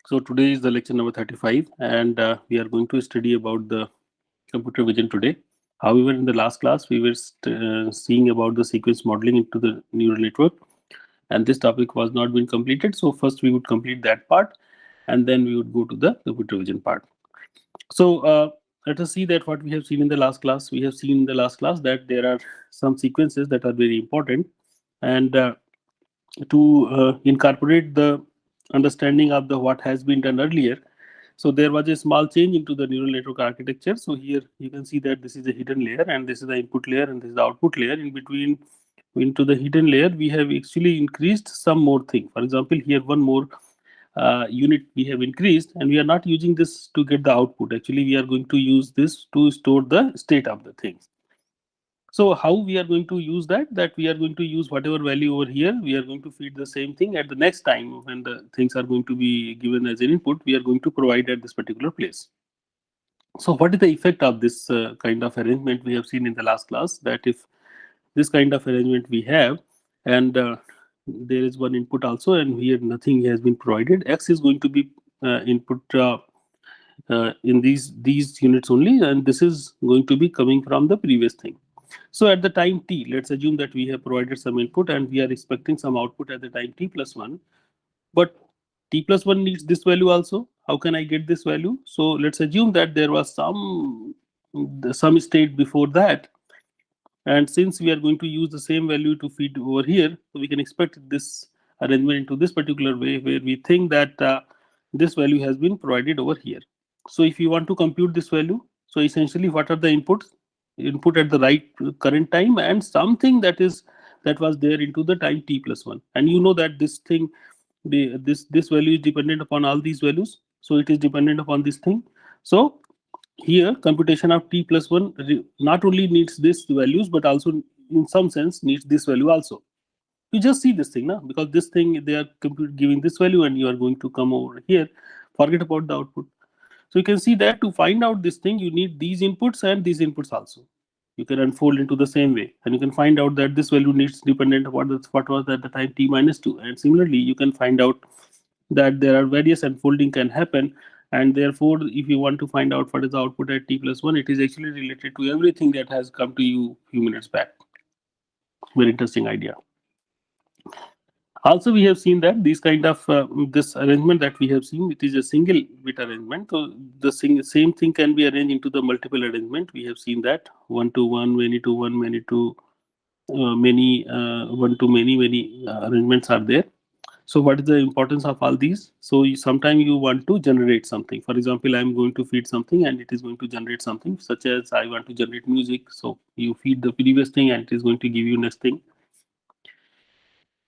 So today is the lecture number 35, and we are going to study about the computer vision today. However, in the last class, we were seeing about the sequence modeling into the neural network, and this topic was not being completed. So first we would complete that part, and then we would go to the computer vision part. So let us see that what we have seen in the last class. We have seen in the last class that there are some sequences that are very important, and to incorporate the understanding of the what has been done earlier. So there was a small change into the neural network architecture. So here you can see that this is a hidden layer, and this is the input layer, and this is the output layer. In between, into the hidden layer, we have actually increased some more thing. For example, here one more unit we have increased, and we are not using this to get the output. Actually, we are going to use this to store the state of the things. So how we are going to use that? That we are going to use whatever value over here, we are going to feed the same thing at the next time when the things are going to be given as an input, we are going to provide at this particular place. So what is the effect of this kind of arrangement we have seen in the last class? That if this kind of arrangement we have, and there is one input also, and here nothing has been provided, X is going to be input in these units only, and this is going to be coming from the previous thing. So at the time t, let's assume that we have provided some input and we are expecting some output at the time t plus 1. But t plus 1 needs this value also. How can I get this value? So let's assume that there was some state before that. And since we are going to use the same value to feed over here, so we can expect this arrangement into this particular way where we think that this value has been provided over here. So if you want to compute this value, so essentially what are the inputs? Input at the right current time and something that was there into the time t plus 1. And you know that this thing, this value is dependent upon all these values. So it is dependent upon this thing. So here computation of t plus 1 not only needs this values but also in some sense needs this value also. You just see this thing now, because this thing they are giving this value and you are going to come over here, forget about the output. So you can see that to find out this thing you need these inputs and these inputs also. You can unfold into the same way and you can find out that this value needs dependent upon what was at the time t minus 2, and similarly you can find out that there are various unfolding can happen, and therefore if you want to find out what is the output at t plus 1, it is actually related to everything that has come to you few minutes back. Very interesting idea. Also we have seen that this kind of this arrangement that we have seen, it is a single bit arrangement. So the same thing can be arranged into the multiple arrangement. We have seen that one to one, many to one, many to many, one to many arrangements are there. So what is the importance of all these? So sometimes you want to generate something. For example, I'm going to feed something and it is going to generate something, such as I want to generate music. So you feed the previous thing and it is going to give you next thing.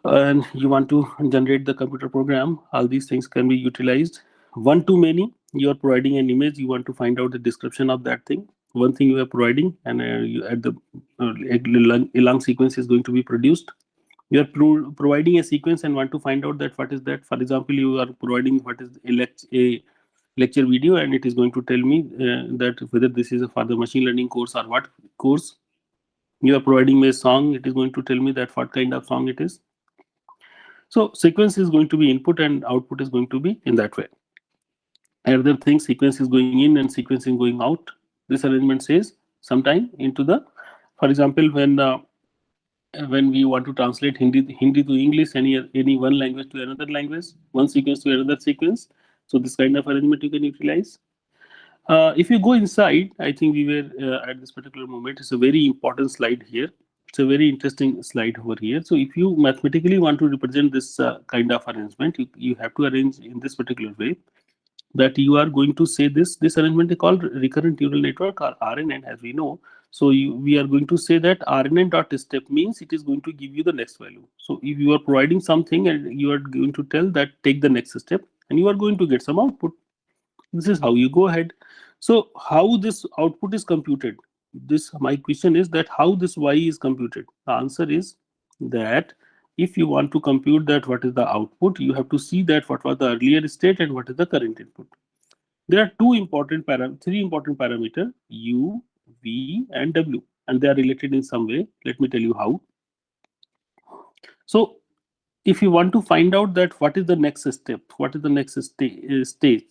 And you want to generate the computer program. All these things can be utilized. One to many, you are providing an image. You want to find out the description of that thing. One thing you are providing, and you at the a long sequence is going to be produced. You are providing a sequence and want to find out that what is that. For example, you are providing what is a lecture video, and it is going to tell me that whether this is for the machine learning course or what course. You are providing me a song, it is going to tell me that what kind of song it is. So sequence is going to be input and output is going to be in that way. Another thing, sequence is going in and sequence is going out. This arrangement says sometime into the, for example, when we want to translate Hindi to English, any one language to another language, one sequence to another sequence. So this kind of arrangement you can utilize. If you go inside, I think we were at this particular moment. It's a very important slide here. It's a very interesting slide over here. So if you mathematically want to represent this kind of arrangement, you have to arrange in this particular way, that you are going to say this arrangement is called recurrent neural network, or RNN, as we know. So we are going to say that RNN dot step means it is going to give you the next value. So if you are providing something and you are going to tell that take the next step, and you are going to get some output. This is how you go ahead. So how this output is computed? This, my question is that how this y is computed? The answer is that if you want to compute that what is the output, you have to see that what was the earlier state and what is the current input. There are three important parameter, u, v, and w, and they are related in some way. Let me tell you how. So if you want to find out that what is the next step, what is the next stage,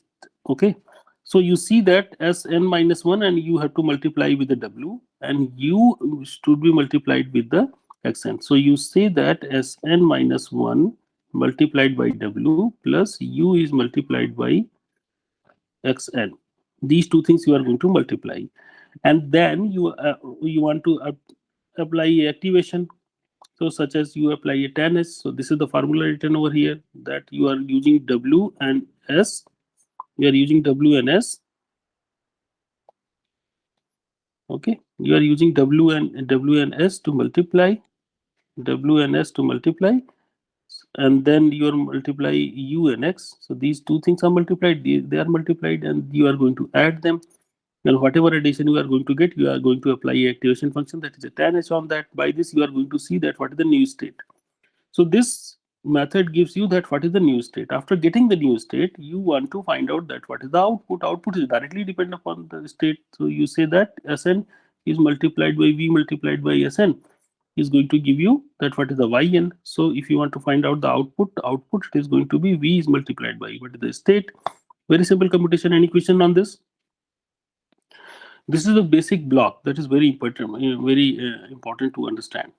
okay, so you see that as n minus 1 and you have to multiply with the w and u should be multiplied with the xn. So you say that as n minus 1 multiplied by w plus u is multiplied by xn. These two things you are going to multiply, and then you want to apply activation. So such as you apply a tan s. So this is the formula written over here, that you are using w and s. You are using w and s. Okay, you are using w and s to multiply, w and s to multiply, and then you are multiply u and x. So these two things are multiplied. They are multiplied, and you are going to add them. And whatever addition you are going to get, you are going to apply a activation function, that is a tan h on that. By this, you are going to see that what is the new state. So this method gives you that what is the new state. After getting the new state, you want to find out that what is the output. Output is directly dependent upon the state. So you say that Sn is multiplied by V multiplied by Sn is going to give you that what is the Yn. So if you want to find out the output, it is going to be V is multiplied by what is the state. Very simple computation. Any question on this? This is a basic block that is very important, important to understand.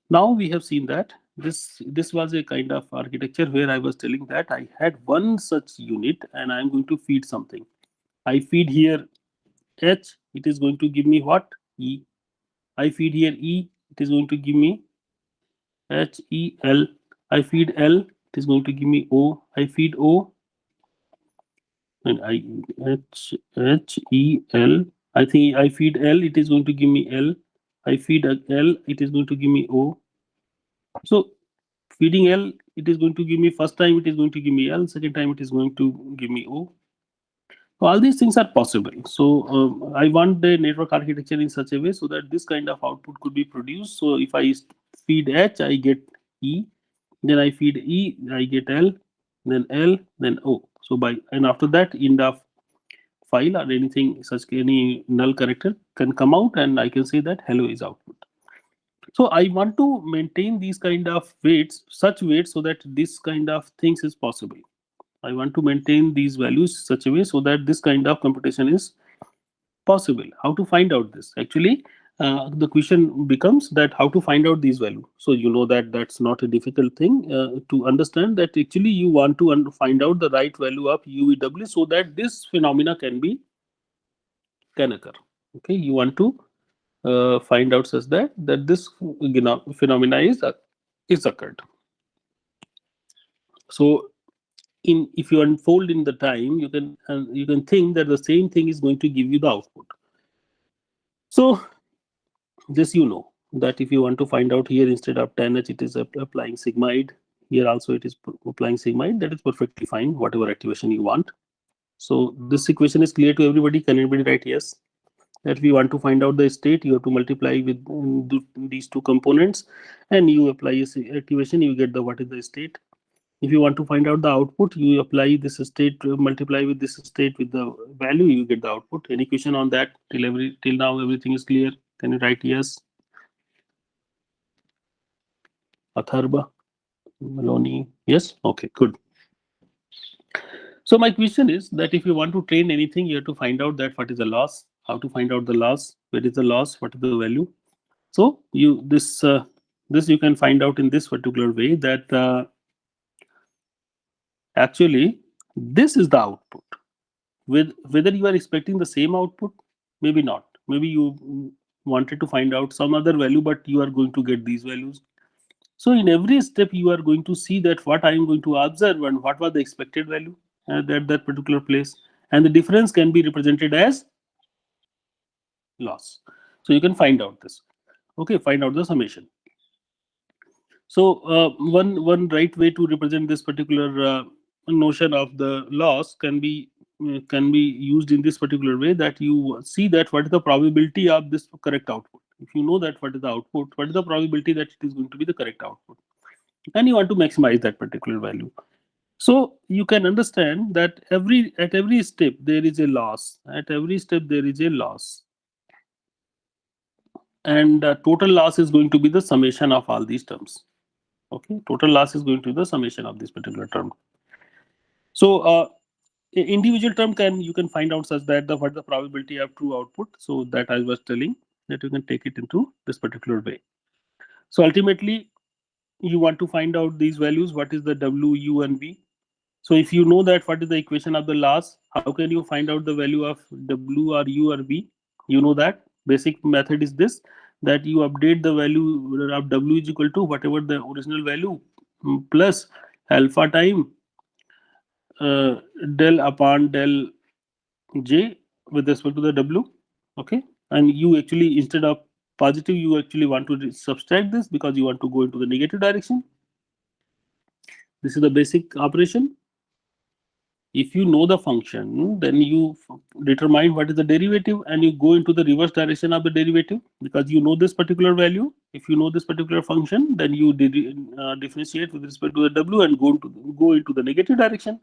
Now we have seen that this was a kind of architecture where I was telling that I had one such unit and I'm going to feed something. I feed here H, it is going to give me what? E. I feed here E, it is going to give me H, E, L. I feed L, it is going to give me O. I feed O, and I H, E, L. I think I feed L, it is going to give me L. I feed L, it is going to give me O. So feeding L, it is going to give me, first time it is going to give me L, second time it is going to give me O. So all these things are possible. So I want the network architecture in such a way so that this kind of output could be produced. So if I feed H, I get E, then I feed E, I get L, then O. So and after that, in the file or anything such, any null character can come out and I can say that hello is output. So I want to maintain these kind of weights, such weights, so that this kind of things is possible. I want to maintain these values such a way so that this kind of computation is possible. How to find out this? Actually, the question becomes that how to find out these values. So you know that that's not a difficult thing to understand, that actually you want to find out the right value of UVW so that this phenomena can occur. Okay, you want to find out such that this phenomena is occurred. So if you unfold in the time, you can think that the same thing is going to give you the output. So this that if you want to find out here, instead of tan h, it is applying sigmoid. Here also it is applying sigmoid. That is perfectly fine, whatever activation you want. So this equation is clear to everybody. Can anybody write yes? That if you want to find out the state, you have to multiply with these two components, and you apply a activation, you get the what is the state. If you want to find out the output, you apply this state, multiply with this state with the value, you get the output. Any question on that? Till now everything is clear. Can you write yes? Atharva, Maloney, yes. Okay, good. So my question is that if you want to train anything, you have to find out that what is the loss, how to find out the loss, where is the loss, what is the value. So this you can find out in this particular way, that actually this is the output. Whether you are expecting the same output, maybe not. Maybe you wanted to find out some other value, but you are going to get these values. So in every step, you are going to see that what I am going to observe and what was the expected value at that particular place, and the difference can be represented as loss. So you can find out this. Okay, find out the summation. So one right way to represent this particular notion of the loss can be used in this particular way, that you see that what is the probability of this correct output. If you know that what is the output, what is the probability that it is going to be the correct output, and you want to maximize that particular value. So you can understand that at every step there is a loss. At every step there is a loss, and total loss is going to be the summation of all these terms. Okay, total loss is going to be the summation of this particular term. So individual term you can find out such that what the probability of true output. So that I was telling that you can take it into this particular way. So ultimately, you want to find out these values. What is the W, U, and V? So if you know that what is the equation of the loss, how can you find out the value of W or U or V? You know that basic method is this, that you update the value of W is equal to whatever the original value plus alpha time del upon del J with respect to the W. Okay, and you actually, instead of positive, you actually want to subtract this because you want to go into the negative direction. This is the basic operation. If you know the function, then you determine what is the derivative and you go into the reverse direction of the derivative because you know this particular value. If you know this particular function, then you differentiate with respect to the W and go into the negative direction.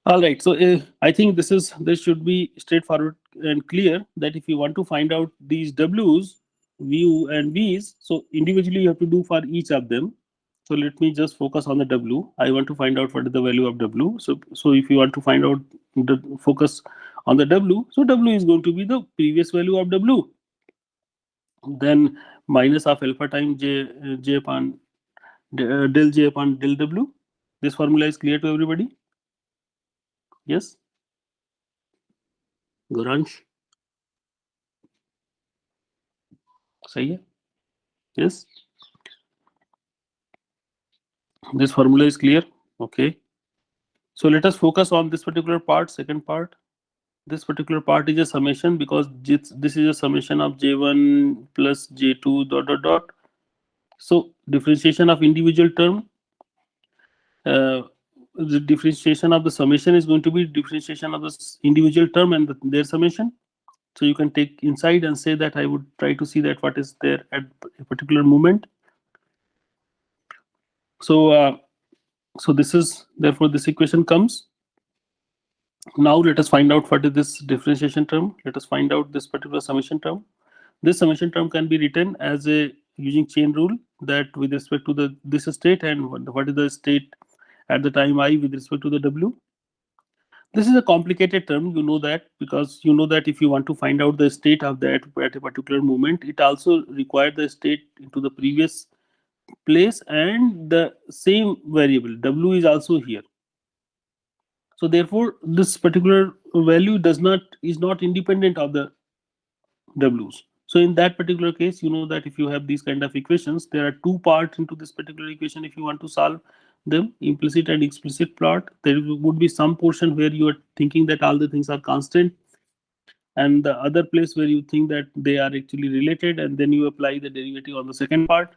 All right, so I think this should be straightforward and clear that if you want to find out these W's, V and V's, so individually you have to do for each of them. So let me just focus on the W. I want to find out what is the value of W. So if you want to find out the focus on the W, so W is going to be the previous value of W. Then minus of alpha time J upon del J upon del W. This formula is clear to everybody? Yes, Guransh, सही है? Yes, this formula is clear. Okay, so let us focus on this particular part, second part. This particular part is a summation because this is a summation of J1 plus J2 dot dot dot. So differentiation of individual term, the differentiation of the summation is going to be differentiation of the individual term and their summation. So you can take inside and say that I would try to see that what is there at a particular moment. So so this is, therefore this equation comes. Now let us find out what is this differentiation term. Let us find out this particular summation term. This summation term can be written as a using chain rule, that with respect to the this state and what is the state at the time I with respect to the W. This is a complicated term, you know that, because you know that if you want to find out the state of that at a particular moment, it also requires the state into the previous place and the same variable W is also here. So therefore, this particular value is not independent of the W's. So in that particular case, you know that if you have these kind of equations, there are two parts into this particular equation. If you want to solve them, implicit and explicit plot, there would be some portion where you are thinking that all the things are constant, and the other place where you think that they are actually related, and then you apply the derivative on the second part.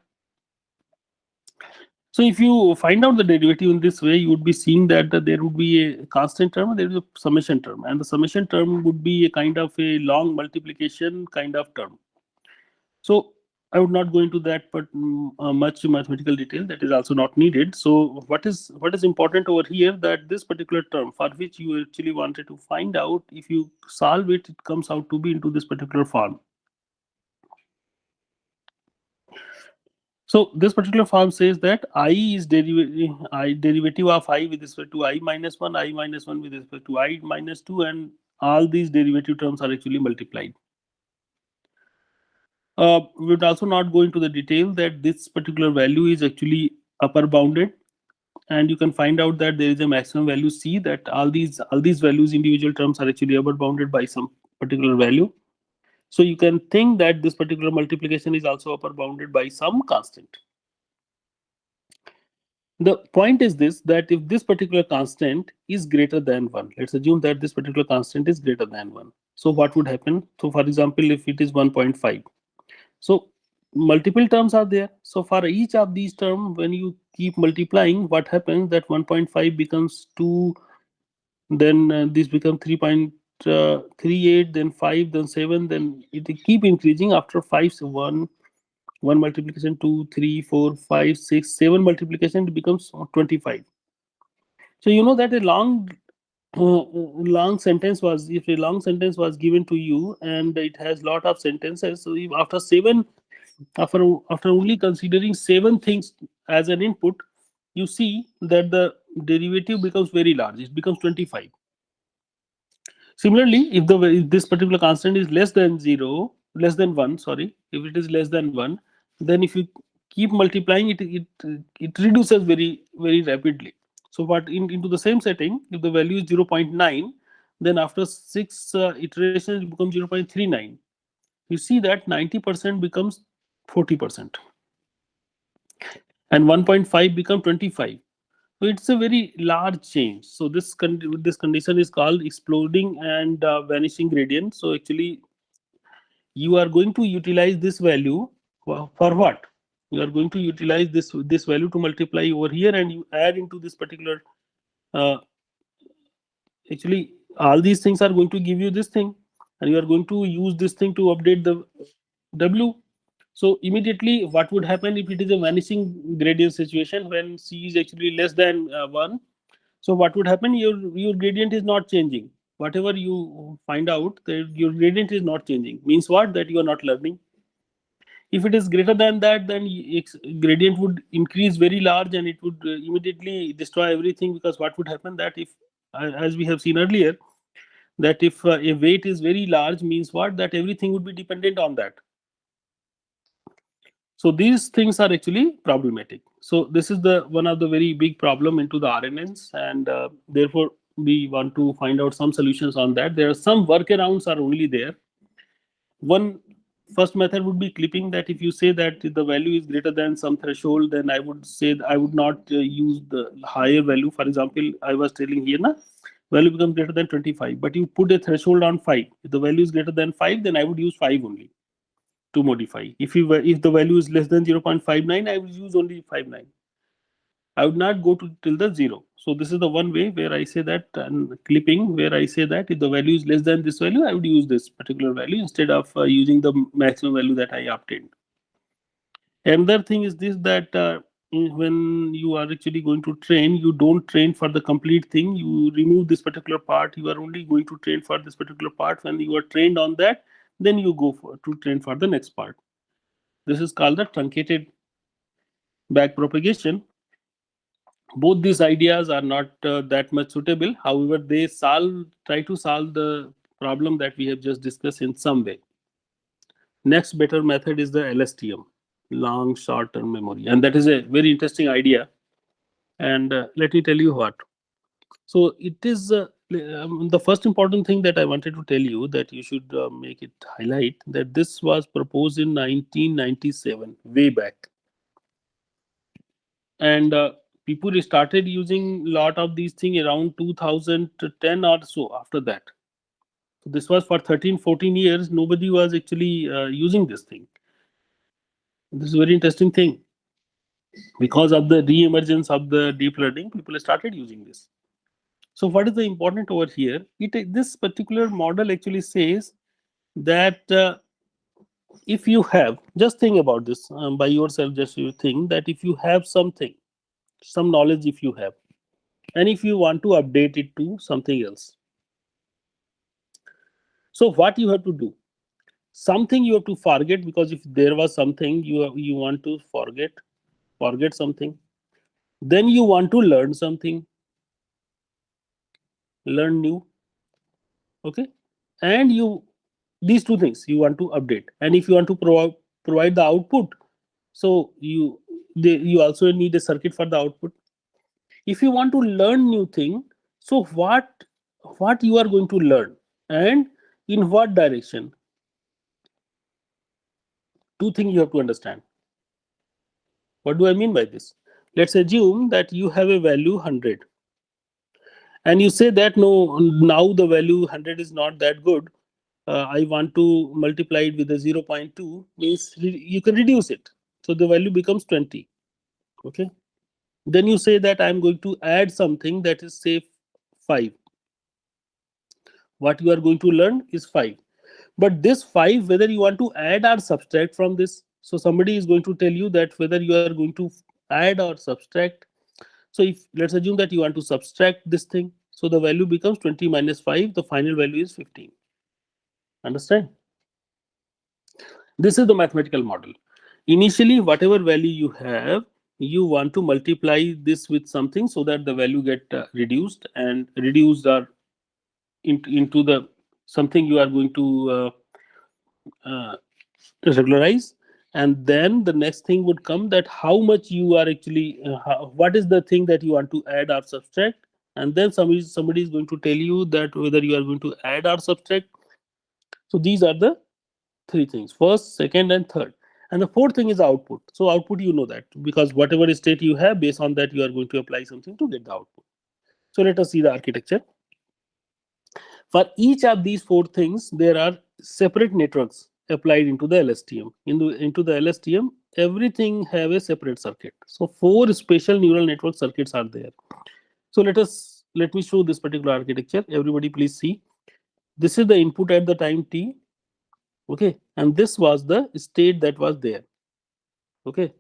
So if you find out the derivative in this way, you would be seeing that there would be a constant term and there is a summation term, and the summation term would be a kind of a long multiplication kind of term. So I would not go into that, but much mathematical detail, that is also not needed. So what is important over here, that this particular term for which you actually wanted to find out, if you solve it, it comes out to be into this particular form. So this particular form says that I is derivative of I with respect to I minus 1, I minus 1 with respect to I minus 2, and all these derivative terms are actually multiplied. We would also not go into the detail that this particular value is actually upper bounded, and you can find out that there is a maximum value C, that all these values, individual terms, are actually upper bounded by some particular value. So you can think that this particular multiplication is also upper bounded by some constant. The point is this, that if this particular constant is greater than 1, let's assume that this particular constant is greater than 1. So what would happen? So for example, if it is 1.5, so multiple terms are there. So for each of these terms, when you keep multiplying, what happens, that 1.5 becomes 2, then this becomes 3.38, then 5, then 7, then it keep increasing. After 5, so 1 multiplication, 2, 3, 4, 5, 6, 7 multiplication, it becomes 25. So you know that a long sentence was, if a long sentence was given to you and it has lot of sentences, so if after 7 after only considering 7 things as an input, you see that the derivative becomes very large. It becomes 25. Similarly, if this particular constant is less than 0, less than 1, sorry, if it is less than 1, then if you keep multiplying it, it reduces very rapidly. So, what into the same setting, if the value is 0.9, then after 6 iterations, it becomes 0.39. You see that 90% becomes 40%, and 1.5 become 25. So it's a very large change. So this condition is called exploding and vanishing gradient. So actually, you are going to utilize this value for what? You are going to utilize this value to multiply over here, and you add into this particular. Uh, Actually, all these things are going to give you this thing, and you are going to use this thing to update the W. So immediately, what would happen if it is a vanishing gradient situation when C is actually less than 1? So what would happen? Your gradient is not changing. Whatever you find out, that your gradient is not changing. Means what? That you are not learning. If it is greater than that, then gradient would increase very large, and it would immediately destroy everything. Because what would happen that if, as we have seen earlier, that if a weight is very large, means what? That everything would be dependent on that. So these things are actually problematic. So this is the one of the very big problem into the RNNs, and therefore we want to find out some solutions on that. There are some workarounds are only there. One first method would be clipping, that if you say that the value is greater than some threshold, then I would say I would not use the higher value. For example, I was telling here, na, value becomes greater than 25, but you put a threshold on 5. If the value is greater than 5, then I would use 5 only to modify. If the value is less than 0.59, I will use only 59. I would not go to till the 0. So this is the one way where I say that, and clipping, where I say that if the value is less than this value, I would use this particular value instead of using the maximum value that I obtained. Another thing is this, that when you are actually going to train, you don't train for the complete thing. You remove this particular part. You are only going to train for this particular part. When you are trained on that, then you go to train for the next part. This is called the truncated back propagation. Both these ideas are not that much suitable. However, they try to solve the problem that we have just discussed in some way. Next better method is the LSTM, long short term memory, and that is a very interesting idea. And let me tell you what. So it is the first important thing that I wanted to tell you, that you should make it highlight, that this was proposed in 1997, way back. And people started using a lot of these things around 2010 or so. After that, so this was for 13-14 years, nobody was actually using this thing. This is a very interesting thing. Because of the re-emergence of the deep learning, people started using this. So what is the important over here? This particular model actually says that if you have, just think about this by yourself, just you think that if you have something, some knowledge, if you have, and if you want to update it to something else, so what you have to do? Something you have to forget, because if there was something you want to forget something, then you want to learn something, learn new, okay, and these two things you want to update, and if you want to provide the output, so you also need a circuit for the output. If you want to learn new thing, so what you are going to learn, and in what direction? Two things you have to understand. What do I mean by this? Let's assume that you have a value 100, and you say that no, now the value 100 is not that good. I want to multiply it with a 0.2, means you can reduce it. So the value becomes 20. Okay. Then you say that I'm going to add something that is, say, 5. What you are going to learn is 5. But this 5, whether you want to add or subtract from this, so somebody is going to tell you that whether you are going to add or subtract. So if let's assume that you want to subtract this thing, so the value becomes 20 minus 5, the final value is 15. Understand? This is the mathematical model. Initially, whatever value you have, you want to multiply this with something so that the value get reduced, and reduced are into the something you are going to regularize. And then the next thing would come, that how much you are actually what is the thing that you want to add or subtract. And then somebody is going to tell you that whether you are going to add or subtract. So these are the three things: first, second, and third. And the fourth thing is output. So output, you know that, because whatever state you have, based on that you are going to apply something to get the output. So let us see the architecture. For each of these four things, there are separate networks applied into the LSTM. Into the LSTM, everything have a separate circuit. So four special neural network circuits are there. So let me show this particular architecture. Everybody, please see. This is the input at the time t. Okay, and this was the state that was there. Okay,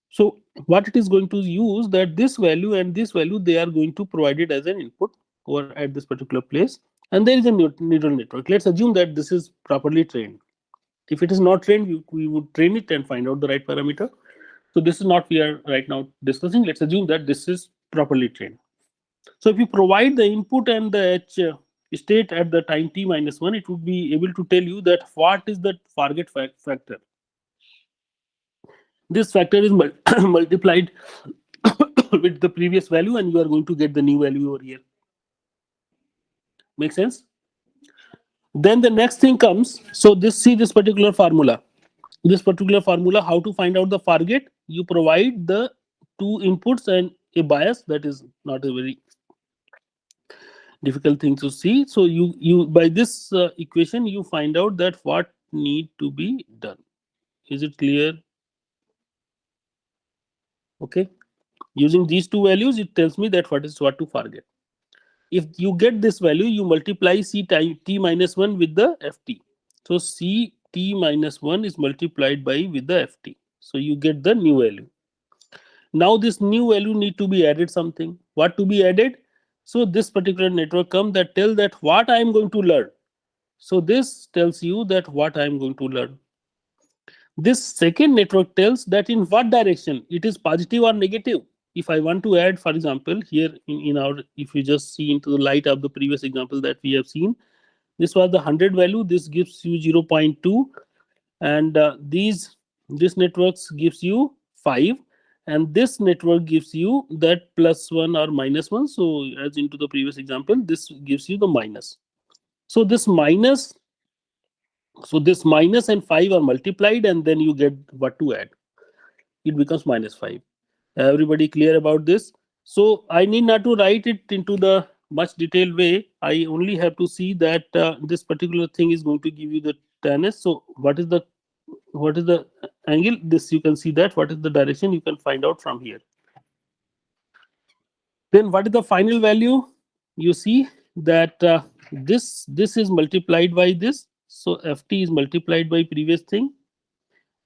so what it is going to use, that this value and this value, they are going to provide it as an input over at this particular place. And there is a neural network. Let's assume that this is properly trained. If it is not trained, we would train it and find out the right parameter. So this is not we are right now discussing. Let's assume that this is properly trained. So if you provide the input and the h state at the time t minus 1, it would be able to tell you that what is the target factor. This factor is multiplied with the previous value, and you are going to get the new value over here. Make sense? Then the next thing comes. So see this particular formula. This particular formula, how to find out the target. You provide the two inputs and a bias. That is not a very difficult thing to see. So you by this equation, you find out that what need to be done. Is it clear? Okay. Using these two values, it tells me that what to target. If you get this value, you multiply c t minus 1 with the ft. So c t minus 1 is multiplied by with the ft. So you get the new value. Now this new value need to be added something. What to be added? So this particular network come that tell that what I am going to learn. So this tells you that what I am going to learn. This second network tells that in what direction it is, positive or negative. If I want to add, for example, here in our, if you just see into the light of the previous example that we have seen, this was the 100 value, this gives you 0.2, and this networks gives you 5, and this network gives you that +1 or -1. So as into the previous example, this gives you the minus. So this minus and 5 are multiplied, and then you get what to add. It becomes -5. Everybody clear about this? So I need not to write it into the much detailed way. I only have to see that this particular thing is going to give you the tan s. So what is the angle? This you can see that. What is the direction? You can find out from here. Then what is the final value? You see that this is multiplied by this. So ft is multiplied by previous thing,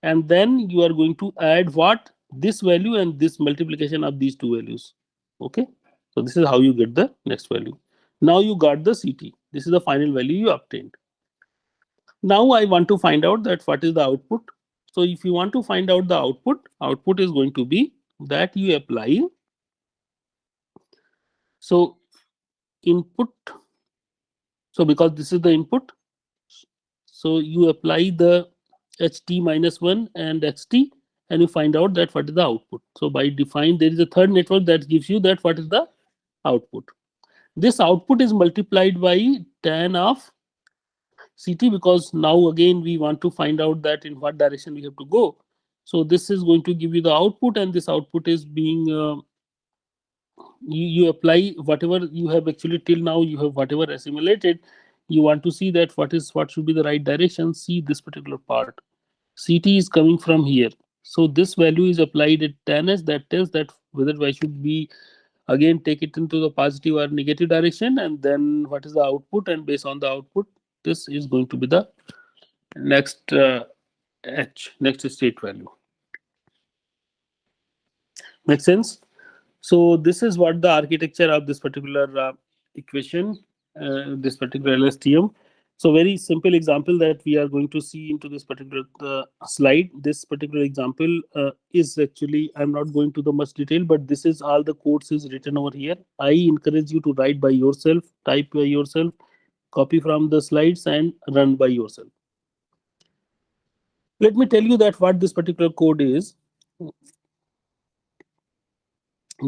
and then you are going to add what, this value and this multiplication of these two values. Okay, so this is how you get the next value. Now you got the ct. This is the final value you obtained. Now I want to find out that what is the output. So if you want to find out the output is going to be that you apply, so input, so because this is the input, so you apply the ht minus 1 and xt, and you find out that what is the output. So by define, there is a third network that gives you that what is the output. This output is multiplied by tan of ct, because now again we want to find out that in what direction we have to go. So this is going to give you the output, and this output is being you apply whatever you have actually till now, you have whatever assimilated. You want to see that what should be the right direction. See this particular part, ct is coming from here. So this value is applied at tan s, that tells that whether I should be again take it into the positive or negative direction, and then what is the output, and based on the output, this is going to be the next next state value. Make sense? So this is what the architecture of this particular equation, this particular LSTM. So very simple example that we are going to see into this particular slide. This particular example is actually, I'm not going to the much detail, but this is all the codes is written over here. I encourage you to write by yourself, type by yourself, copy from the slides and run by yourself. Let me tell you that what this particular code is.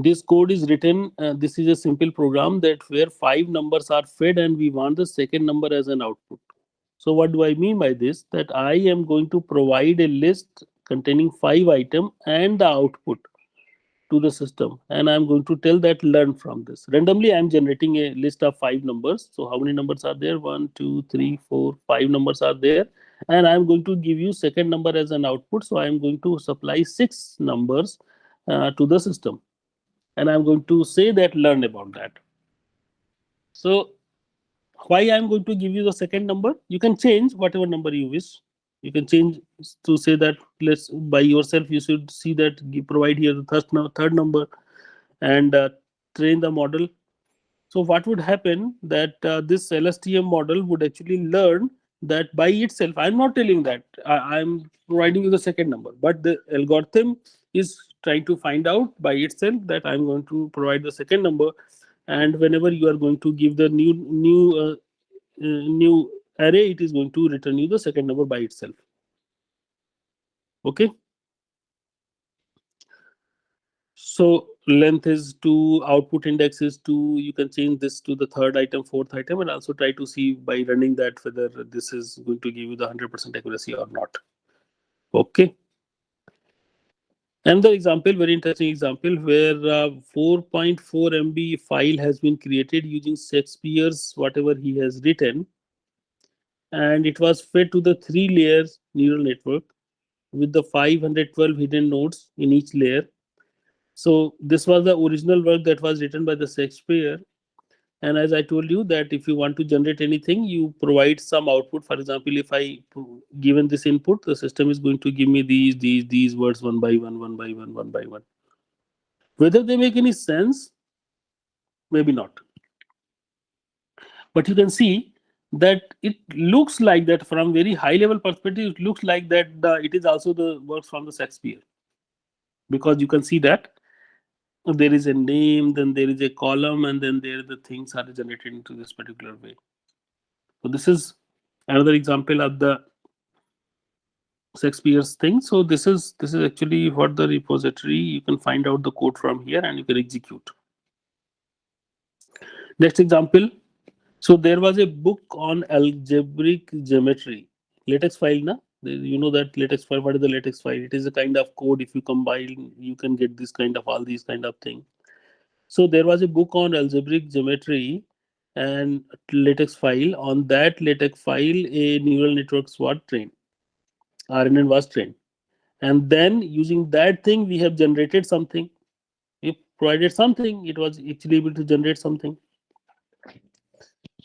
This code is written, this is a simple program that where 5 numbers are fed and we want the second number as an output. So what do I mean by this? That I am going to provide a list containing 5 items and the output to the system, and I'm going to tell that learn from this. Randomly, I'm generating a list of 5 numbers. So how many numbers are there? 1, 2, 3, 4, 5 numbers are there, and I'm going to give you second number as an output. So I'm going to supply 6 numbers to the system, and I'm going to say that learn about that. So why I'm going to give you the second number? You can change whatever number you wish. You can change to say that let's by yourself. You should see that you provide here the third number and train the model. So what would happen that this LSTM model would actually learn that by itself. I'm not telling that I'm providing you the second number, but the algorithm is trying to find out by itself that I'm going to provide the second number, and whenever you are going to give the new array, it is going to return you the second number by itself. Okay. So length is 2, output index is 2. You can change this to the third item, fourth item, and also try to see by running that whether this is going to give you the 100% accuracy or not. Okay. Another example, very interesting example, where 4.4 MB file has been created using Shakespeare's whatever he has written, and it was fed to the 3 layers neural network with the 512 hidden nodes in each layer. So this was the original work that was written by the Shakespeare. And as I told you that if you want to generate anything, you provide some output. For example, if I given this input, the system is going to give me these words one by one, one by one, one by one. Whether they make any sense, maybe not. But you can see that it looks like that from very high level perspective, it looks like that it is also the works from the Shakespeare, because you can see that there is a name, then there is a column, and then there the things are generated into this particular way. So this is another example of the Shakespeare's thing. So this is actually what the repository, you can find out the code from here and you can execute. Next example. So there was a book on algebraic geometry, latex file. Na? You know that latex file. What is the latex file? It is a kind of code. If you combine, you can get this kind of all these kind of thing. So there was a book on algebraic geometry and latex file. On that latex file, a neural network was trained. RNN was trained. And then using that thing, we have generated something. We provided something, it was actually able to generate something.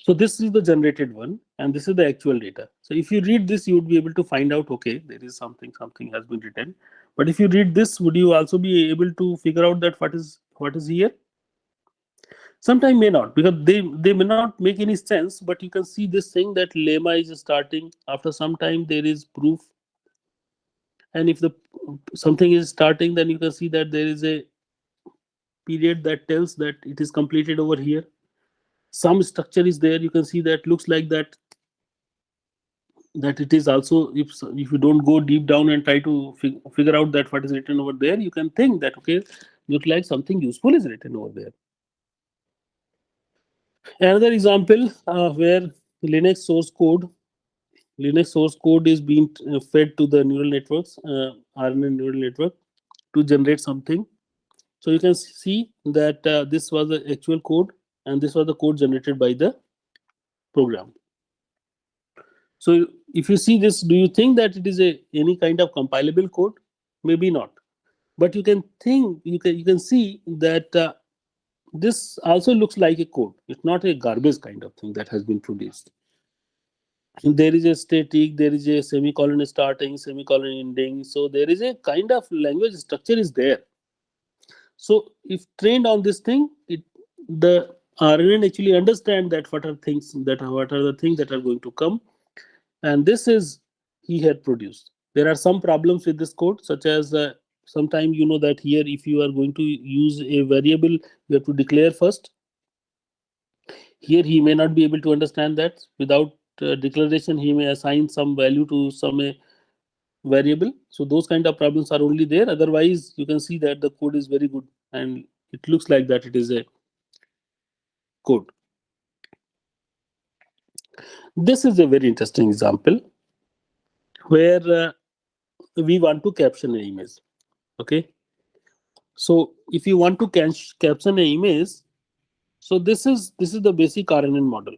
So this is the generated one, and this is the actual data. So if you read this, you would be able to find out, okay, there is something has been written. But if you read this, would you also be able to figure out that what is here? Sometimes may not, because they may not make any sense, but you can see this thing that lemma is starting. After some time, there is proof. And if the something is starting, then you can see that there is a period that tells that it is completed over here. Some structure is there. You can see that looks like that it is also, if you don't go deep down and try to figure out that what is written over there, you can think that okay, look like something useful is written over there. Another example where Linux source code is being fed to the neural networks, RNN neural network, to generate something. So you can see that this was the actual code, and this was the code generated by the program. So if you see this, do you think that it is any kind of compilable code? Maybe not. But you can see that this also looks like a code. It's not a garbage kind of thing that has been produced. There is a static, there is a semicolon starting, semicolon ending. So there is a kind of language structure is there. So if trained on this thing, the RNN actually understand that what are the things that are going to come, and this is he had produced. There are some problems with this code, such as sometime you know that here if you are going to use a variable, you have to declare first. Here he may not be able to understand that. Without declaration, he may assign some value to some variable. So those kind of problems are only there. Otherwise, you can see that the code is very good, and it looks like that it is a code. This is a very interesting example where we want to caption an image. Okay, so if you want to caption an image, so this is the basic RNN model.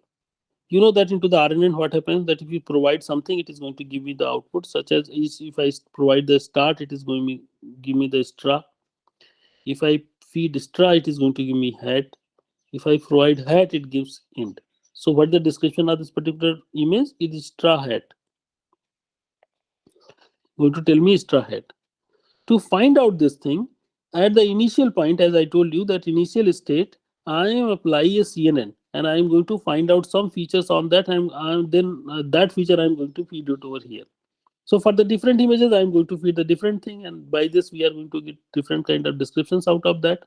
You know that into the RNN, what happens that if you provide something, it is going to give me the output, such as if I provide the start, it is going to give me the stra. If I feed stra, it is going to give me hat. If I provide hat, it gives int. So what the description of this particular image? It is stra hat. Going to tell me stra hat. To find out this thing, at the initial point, as I told you, that initial state, I am apply a CNN and I am going to find out some features on that. Then that feature I am going to feed it over here. So for the different images, I am going to feed the different thing, and by this we are going to get different kind of descriptions out of that.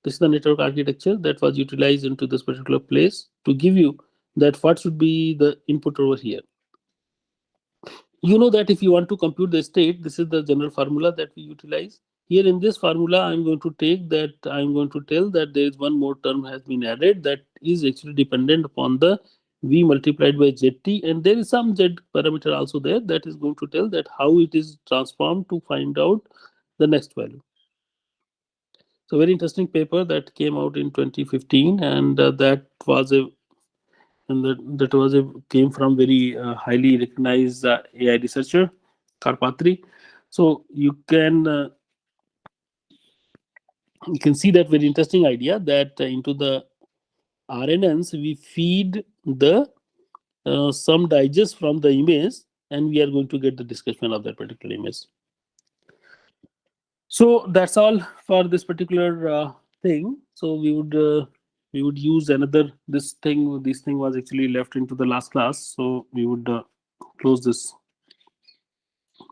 This is the network architecture that was utilized into this particular place to give you that what should be the input over here. You know that if you want to compute the state, this is the general formula that we utilize. Here in this formula, I'm going to take that, I'm going to tell that there is one more term has been added that is actually dependent upon the v multiplied by zt, and there is some z parameter also there that is going to tell that how it is transformed to find out the next value. So very interesting paper that came out in 2015, and that was a came from very highly recognized AI researcher Karpatri. So you can see that very interesting idea that into the RNNs we feed the some digest from the image, and we are going to get the description of that particular image. So that's all for this particular thing. So we would use another this thing. This thing was actually left into the last class, so we would close this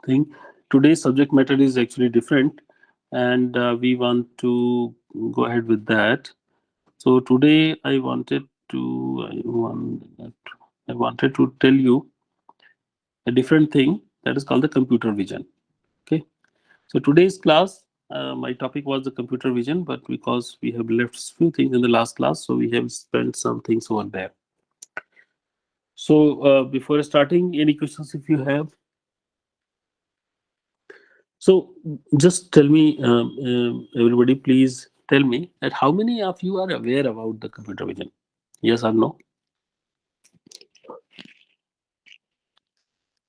thing. Today's subject matter is actually different, and we want to go ahead with that. So today I wanted to tell you a different thing that is called the computer vision. Okay. So today's class, my topic was the computer vision, but because we have left few things in the last class, so we have spent some things over there. So before starting, any questions if you have? So just tell me, everybody, please tell me that how many of you are aware about the computer vision? Yes or no?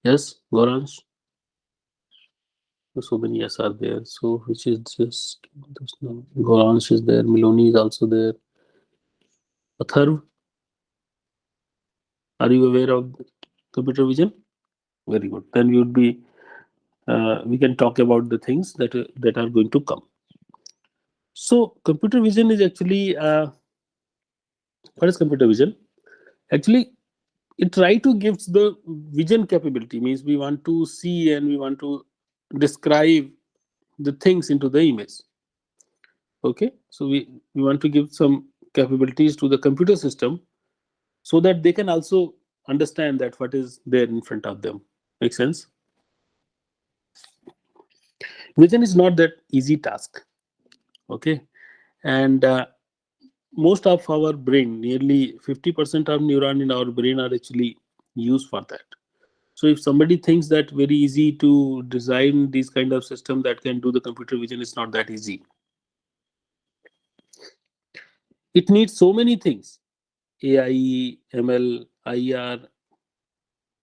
Yes, Goransh? So many yes are there. So which is just Goransh is there, Miloni is also there. Atharv, are you aware of computer vision? Very good. Then we would be we can talk about the things that are going to come. So computer vision is actually what is computer vision? Actually, it try to gives the vision capability. Means we want to see and we want to describe the things into the image. Okay, so we want to give some capabilities to the computer system so that they can also understand that what is there in front of them. Make sense? Vision is not that easy task. Okay, and most of our brain, nearly 50% of neuron in our brain are actually used for that. So if somebody thinks that very easy to design these kind of system that can do the computer vision, it's not that easy. It needs so many things: AI, ML, IR,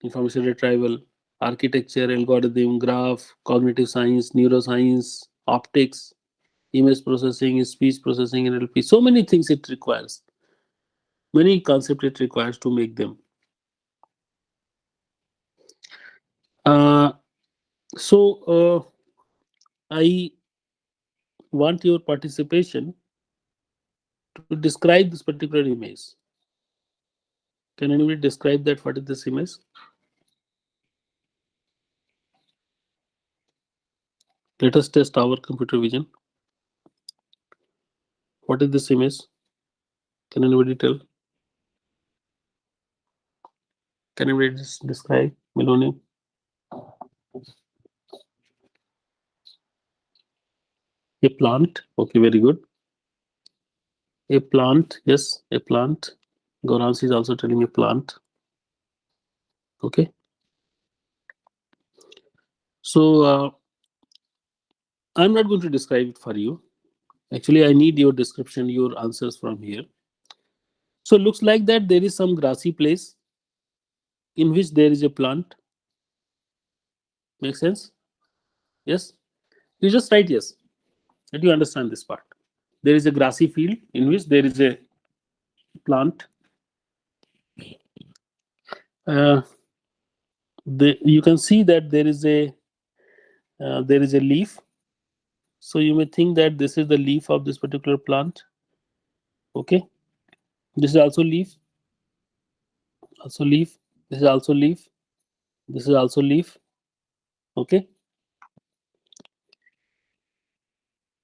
information retrieval, architecture, algorithm, graph, cognitive science, neuroscience, optics, image processing, speech processing, NLP. So many things it requires. Many concepts it requires to make them. Uh, so I want your participation to describe this particular image. Can anybody describe that? What is this image? Let us test our computer vision. What is this image? Can anybody tell? Can anybody describe? Meloni? A plant. Okay, very good. A plant. Yes, a plant. Gaurans is also telling a plant. Okay. So I'm not going to describe it for you. Actually, I need your description, your answers from here. So looks like that there is some grassy place in which there is a plant. Make sense? Yes. You just write yes. Let you understand this part. There is a grassy field in which there is a plant. You can see that there is a leaf. So you may think that this is the leaf of this particular plant. Okay. This is also leaf. Also leaf. This is also leaf. This is also leaf. Okay.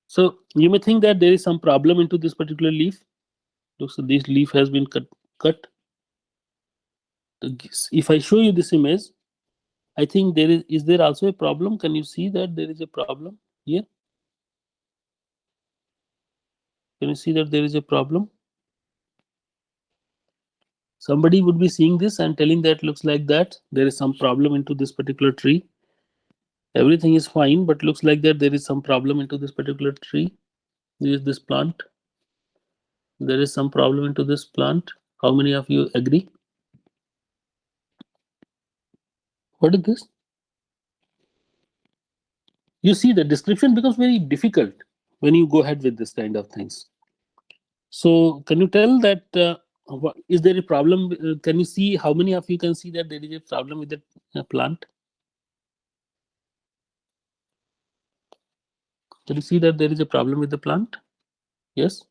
So you may think that there is some problem into this particular leaf. Looks like this leaf has been cut. If I show you this image, I think is there also a problem? Can you see that there is a problem here? Can you see that there is a problem? Somebody would be seeing this and telling that looks like that there is some problem into this particular tree. Everything is fine, but looks like that there is some problem into this particular tree. There is this plant. There is some problem into this plant. How many of you agree? What is this? You see, the description becomes very difficult when you go ahead with this kind of things. So can you tell that is there a problem? Can you see how many of you can see that there is a problem with the plant? Can you see that there is a problem with the plant? Yes.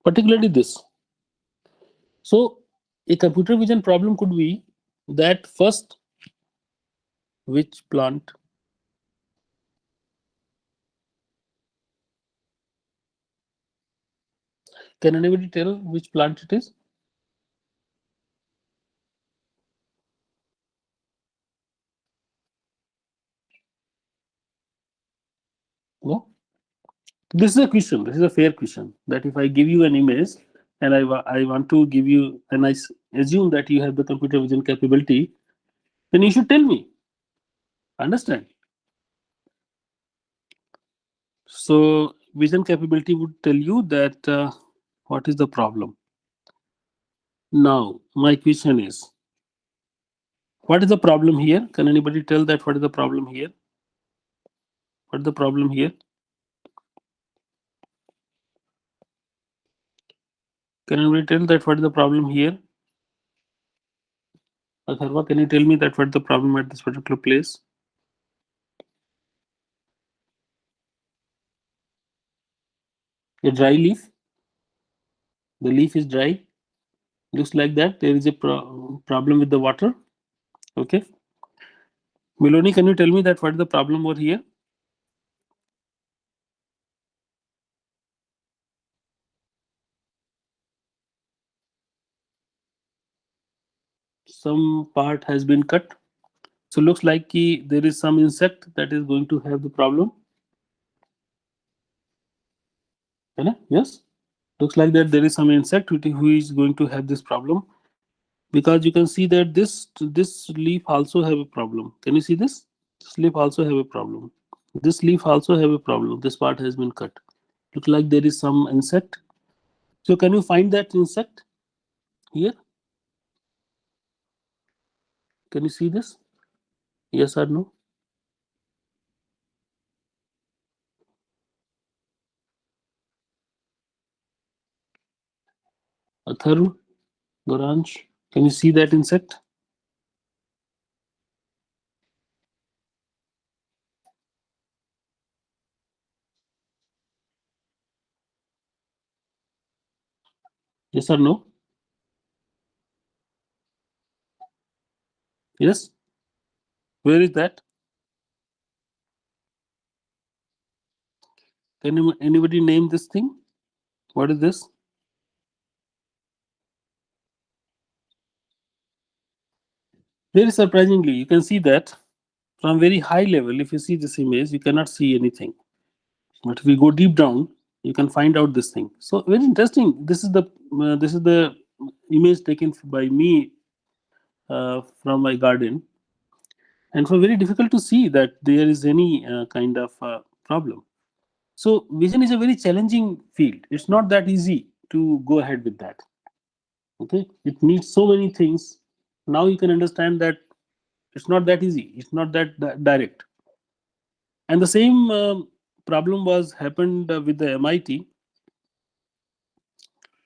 Particularly this. So a computer vision problem could be that first, which plant? Can anybody tell which plant it is? No. This is a question. This is a fair question. That if I give you an image and I want to give you, and I assume that you have the computer vision capability, then you should tell me. Understand? So vision capability would tell you that what is the problem. Now my question is, what is the problem here? Can anybody tell that what is the problem here? What is the problem here? Can anybody tell that what is the problem here? Atharva, can you tell me that what is the problem at this particular place? A dry leaf. The leaf is dry. Looks like that there is a problem with the water. Okay. Meloni, can you tell me that what is the problem over here? Some part has been cut. So looks like there is some insect that is going to have the problem. Yes. Looks like that there is some insect who is going to have this problem, because you can see that this leaf also have a problem. Can you see this? This leaf also have a problem. This leaf also have a problem. This part has been cut. Look like there is some insect. So can you find that insect here? Can you see this? Yes or no? Atharv, Goranj, can you see that insect? Yes or no? Yes. Where is that? Can anybody name this thing? What is this? Very surprisingly, you can see that from very high level. If you see this image, you cannot see anything. But if we go deep down, you can find out this thing. So very interesting. This is the image taken by me from my garden, and for very difficult to see that there is any kind of problem. So vision is a very challenging field. It's not that easy to go ahead with that. Okay, it needs so many things. Now you can understand that it's not that easy. It's not that direct. And the same problem was happened with the MIT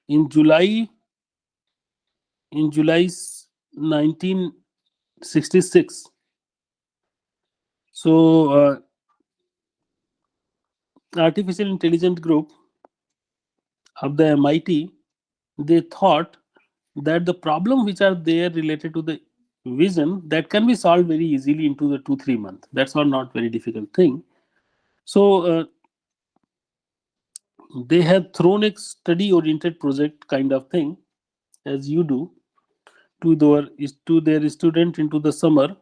in July 1966. So artificial intelligence group of the MIT, they thought that the problem which are there related to the vision, that can be solved very easily into the 2-3 months. That's not very difficult thing. So they have thrown a study oriented project kind of thing, as you do, to their student into the summer.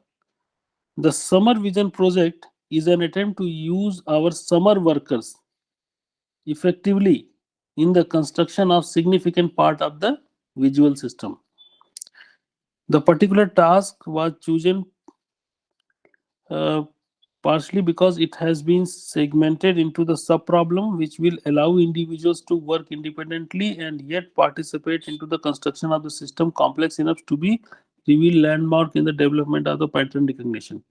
The summer vision project is an attempt to use our summer workers effectively in the construction of significant part of the visual system. The particular task was chosen uh, partially because it has been segmented into the subproblem, which will allow individuals to work independently and yet participate into the construction of the system complex enough to be reveal landmark in the development of the pattern recognition.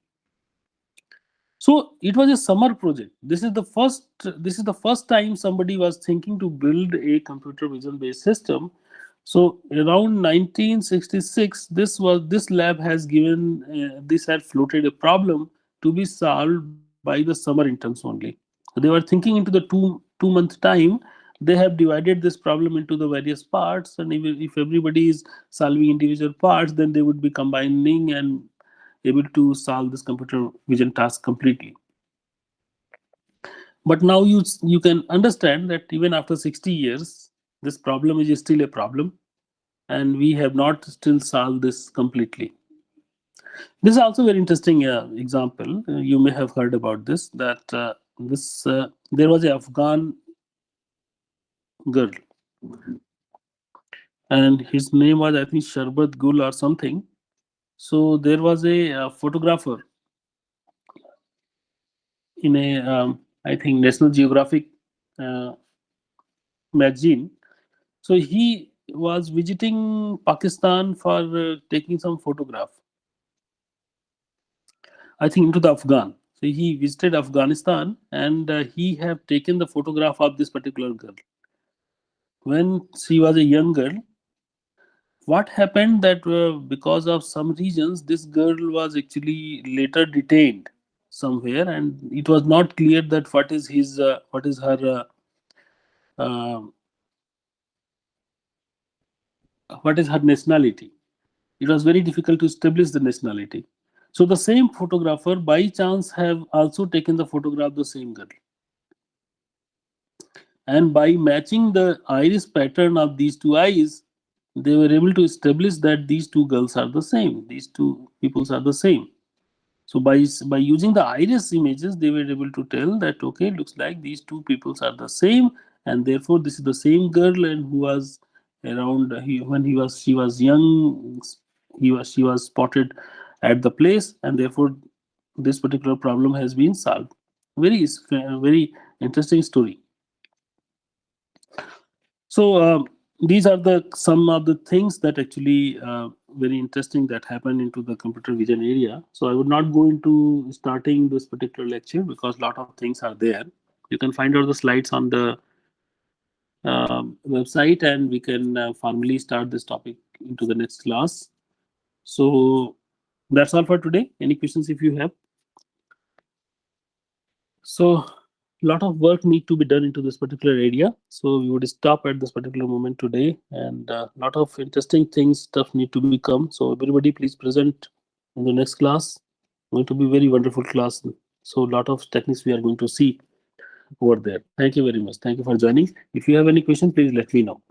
So it was a summer project. This is the first time somebody was thinking to build a computer vision based system. So around 1966, this lab has given this had floated a problem to be solved by the summer interns only. So they were thinking into the two month time. They have divided this problem into the various parts, and if everybody is solving individual parts, then they would be combining and able to solve this computer vision task completely. But now you can understand that even after 60 years, this problem is still a problem, and we have not still solved this completely. This is also a very interesting example. You may have heard about this, that this there was an Afghan girl, and his name was, I think, Sharbat Gul or something. So there was a photographer in a I think National Geographic uh, magazine. So he was visiting Pakistan for taking some photograph, I think, into the Afghan. So he visited Afghanistan, and he have taken the photograph of this particular girl when she was a young girl. What happened that because of some reasons, this girl was actually later detained somewhere, and it was not clear that what is her what is her nationality. It was very difficult to establish the nationality. So the same photographer by chance have also taken the photograph of the same girl. And by matching the iris pattern of these two eyes, they were able to establish that these two girls are the same. These two peoples are the same. So by using the iris images, they were able to tell that okay, looks like these two peoples are the same, and therefore this is the same girl, and who was around when she was young, she was spotted at the place, and therefore this particular problem has been solved. Very interesting story. So these are the some of the things that actually very interesting that happened into the computer vision area. So I would not go into starting this particular lecture because a lot of things are there. You can find out the slides on the website, and we can formally start this topic into the next class. So that's all for today. Any questions if you have? So lot of work need to be done into this particular area. So we would stop at this particular moment today, and a lot of interesting things stuff need to become. So everybody, please present in the next class. Going to be very wonderful class. So a lot of techniques we are going to see over there. Thank you very much. Thank you for joining. If you have any question, please let me know.